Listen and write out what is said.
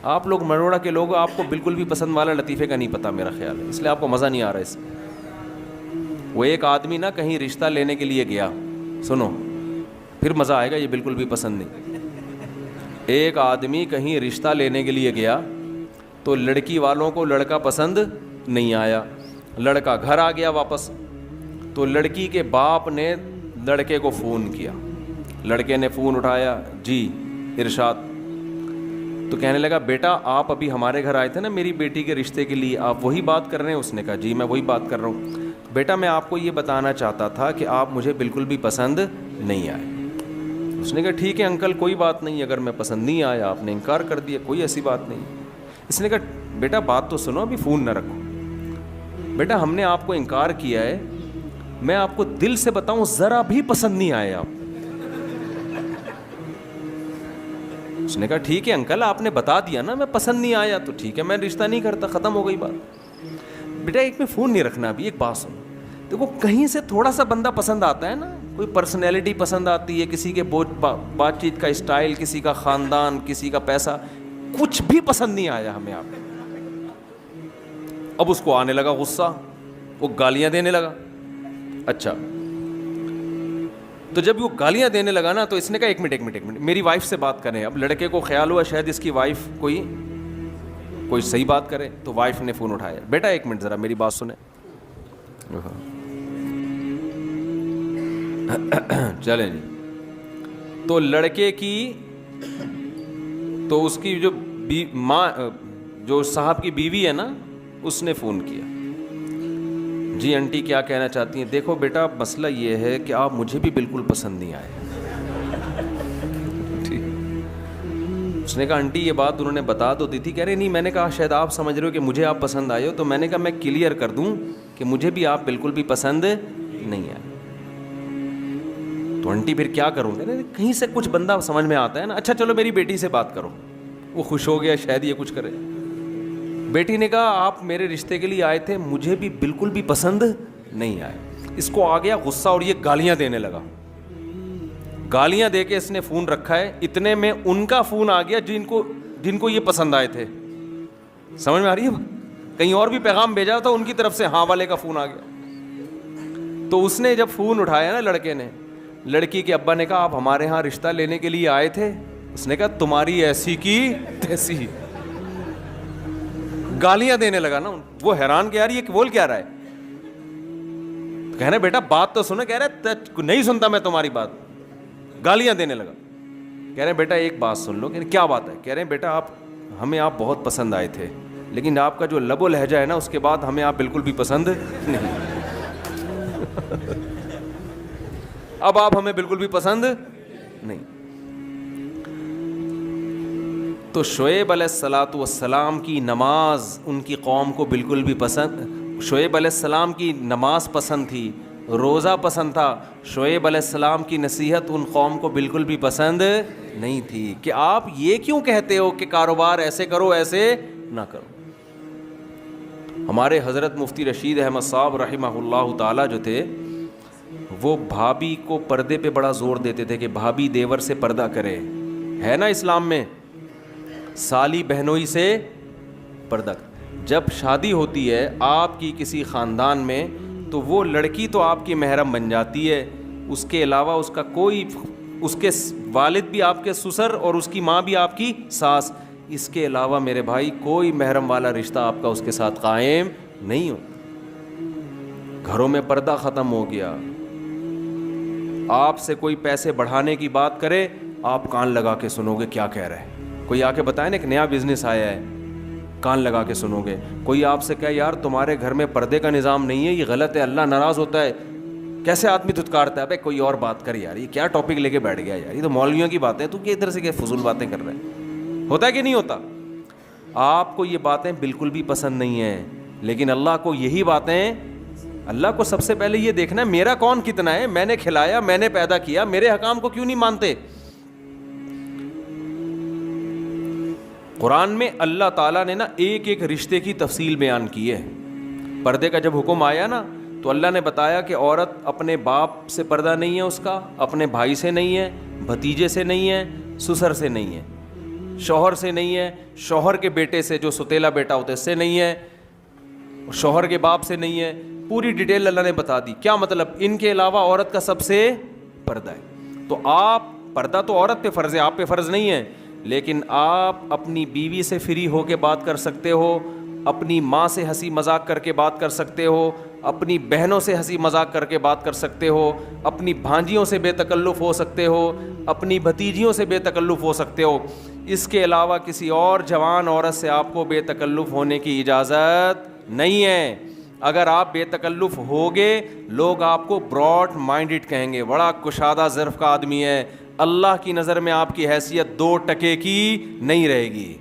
آپ لوگ مروڑا کے لوگ آپ کو بالکل بھی پسند والا لطیفے کا نہیں پتہ میرا خیال ہے, اس لیے آپ کو مزہ نہیں آ رہا اس میں. وہ ایک آدمی نا کہیں رشتہ لینے کے لیے گیا, سنو پھر مزہ آئے گا, یہ بالکل بھی پسند نہیں. ایک آدمی کہیں رشتہ لینے کے لیے گیا تو لڑکی والوں کو لڑکا پسند نہیں آیا, لڑکا گھر آ گیا واپس, تو لڑکی کے باپ نے لڑکے کو فون کیا, لڑکے نے فون اٹھایا, جی ارشاد. تو کہنے لگا بیٹا آپ ابھی ہمارے گھر آئے تھے نا میری بیٹی کے رشتے کے لیے, آپ وہی بات کر رہے ہیں؟ اس نے کہا جی میں وہی بات کر رہا ہوں. بیٹا میں آپ کو یہ بتانا چاہتا تھا کہ آپ مجھے بالکل بھی پسند نہیں آئے. اس نے کہا ٹھیک ہے انکل کوئی بات نہیں, اگر میں پسند نہیں آیا آپ نے انکار کر دیا, کوئی ایسی بات نہیں. اس نے کہا بیٹا بات تو سنو, ابھی فون نہ رکھو. بیٹا ہم نے آپ کو انکار کیا ہے, میں آپ کو دل سے بتاؤں ذرا بھی پسند نہیں آئے آپ. اس نے کہا ٹھیک ہے انکل آپ نے بتا دیا نا میں پسند نہیں آیا تو ٹھیک ہے میں رشتہ نہیں کرتا, ختم ہو گئی بات. بیٹا ایک میں فون نہیں رکھنا, ابھی ایک بات سنو, دیکھو کہیں سے تھوڑا سا بندہ پسند آتا ہے نا, کوئی پرسنالٹی پسند آتی ہے, کسی کے بات چیت کا اسٹائل, کسی کا خاندان, کسی کا پیسہ, کچھ بھی پسند نہیں آیا ہمیں آپ. اب اس کو آنے لگا غصہ, وہ گالیاں دینے لگا. اچھا تو جب وہ گالیاں دینے لگا نا تو اس نے کہا ایک منٹ میری وائف سے بات کریں. اب لڑکے کو خیال ہوا شاید اس کی وائف کوئی صحیح بات کرے, تو وائف نے فون اٹھایا, بیٹا ایک منٹ ذرا میری بات سنیں. چلیں جی, تو لڑکے کی تو اس کی جو ماں جو صاحب کی بیوی ہے نا اس نے فون کیا, جی آنٹی کیا کہنا چاہتی ہیں؟ دیکھو بیٹا مسئلہ یہ ہے کہ آپ مجھے بھی بالکل پسند نہیں آئے. اس نے کہا آنٹی یہ بات انہوں نے بتا تو دی تھی. کہہ رہے نہیں, میں نے کہا شاید آپ سمجھ رہے ہو کہ مجھے آپ پسند آئے ہو, تو میں نے کہا میں کلیئر کر دوں کہ مجھے بھی آپ بالکل بھی پسند نہیں آئے. تو آنٹی پھر کیا کروں؟ کہہ رہے کہیں سے کچھ بندہ سمجھ میں آتا ہے نا, اچھا چلو میری بیٹی سے بات کرو. وہ خوش ہو گیا شاید یہ کچھ کرے. بیٹی نے کہا آپ میرے رشتے کے لیے آئے تھے, مجھے بھی بالکل بھی پسند نہیں آئے. اس کو آ گیا غصہ اور یہ گالیاں دینے لگا. گالیاں دے کے اس نے فون رکھا ہے, اتنے میں ان کا فون آ گیا جن کو یہ پسند آئے تھے. سمجھ میں آ رہی ہے؟ کہیں اور بھی پیغام بھیجا تھا ان کی طرف سے, ہاں والے کا فون آ گیا. تو اس نے جب فون اٹھایا نا لڑکے نے, لڑکی کے ابا نے کہا آپ ہمارے ہاں رشتہ لینے کے لیے آئے تھے؟ اس نے کہا تمہاری ایسی کی تیسی. گالیاں دینے لگا نا. وہ حیران کہ یار یہ بول کیا رہا ہے. کہہ رہے بیٹا بات تو سنو. کہہ رہے نہیں سنتا میں تمہاری بات, گالیاں دینے لگا. کہہ رہے بیٹا ایک بات سن لو. کیا بات ہے؟ کہہ رہے بیٹا ہمیں آپ بہت پسند آئے تھے, لیکن آپ کا جو لب و لہجہ ہے نا اس کے بعد ہمیں آپ بالکل بھی پسند نہیں. اب آپ ہمیں بالکل بھی پسند نہیں. تو شعیب علیہ الصلاۃ والسلام کی نماز ان کی قوم کو بالکل بھی پسند, شعیب علیہ السلام کی نماز پسند تھی, روزہ پسند تھا. شعیب علیہ السلام کی نصیحت ان قوم کو بالکل بھی پسند نہیں تھی کہ آپ یہ کیوں کہتے ہو کہ کاروبار ایسے کرو ایسے نہ کرو. ہمارے حضرت مفتی رشید احمد صاحب رحمہ اللہ تعالی جو تھے, وہ بھابھی کو پردے پہ بڑا زور دیتے تھے کہ بھابھی دیور سے پردہ کرے. ہے نا اسلام میں سالی بہنوئی سے پردہ. جب شادی ہوتی ہے آپ کی کسی خاندان میں تو وہ لڑکی تو آپ کی محرم بن جاتی ہے, اس کے علاوہ اس کا کوئی, اس کے والد بھی آپ کے سسر اور اس کی ماں بھی آپ کی ساس, اس کے علاوہ میرے بھائی کوئی محرم والا رشتہ آپ کا اس کے ساتھ قائم نہیں ہو. گھروں میں پردہ ختم ہو گیا. آپ سے کوئی پیسے بڑھانے کی بات کرے آپ کان لگا کے سنو گے کیا کہہ رہا ہے. کوئی آ کے بتائے نا ایک نیا بزنس آیا ہے, کان لگا کے سنو گے. کوئی آپ سے کہے یار تمہارے گھر میں پردے کا نظام نہیں ہے, یہ غلط ہے, اللہ ناراض ہوتا ہے, کیسے آدمی دھتکارتا ہے. بھائی کوئی اور بات کر یار, یہ کیا ٹاپک لے کے بیٹھ گیا یار, یہ تو مولویوں کی باتیں, تو کہ ادھر سے کیا فضول باتیں کر رہے ہیں. ہوتا ہے کہ نہیں ہوتا؟ آپ کو یہ باتیں بالکل بھی پسند نہیں ہیں, لیکن اللہ کو یہی باتیں, اللہ کو سب سے پہلے یہ دیکھنا ہے میرا کون کتنا ہے, میں نے کھلایا, میں نے پیدا کیا, میرے حکام کو کیوں نہیں مانتے. قرآن میں اللہ تعالیٰ نے نا ایک ایک رشتے کی تفصیل بیان کی ہے. پردے کا جب حکم آیا نا تو اللہ نے بتایا کہ عورت اپنے باپ سے پردہ نہیں ہے, اس کا اپنے بھائی سے نہیں ہے, بھتیجے سے نہیں ہے, سسر سے نہیں ہے. شوہر سے نہیں ہے, شوہر کے بیٹے سے جو ستیلا بیٹا ہوتا ہے اس سے نہیں ہے, شوہر کے باپ سے نہیں ہے. پوری ڈیٹیل اللہ نے بتا دی. کیا مطلب؟ ان کے علاوہ عورت کا سب سے پردہ ہے. تو آپ, پردہ تو عورت پہ فرض ہے, آپ پہ فرض نہیں ہے, لیکن آپ اپنی بیوی سے فری ہو کے بات کر سکتے ہو, اپنی ماں سے ہنسی مذاق کر کے بات کر سکتے ہو, اپنی بہنوں سے ہنسی مذاق کر کے بات کر سکتے ہو, اپنی بھانجیوں سے بے تکلف ہو سکتے ہو, اپنی بھتیجیوں سے بے تکلف ہو سکتے ہو. اس کے علاوہ کسی اور جوان عورت سے آپ کو بے تکلف ہونے کی اجازت نہیں ہے. اگر آپ بے تکلف ہوگے لوگ آپ کو براڈ مائنڈڈ کہیں گے, بڑا کشادہ ظرف کا آدمی ہے. اللہ کی نظر میں آپ کی حیثیت 2 ٹکے کی نہیں رہے گی.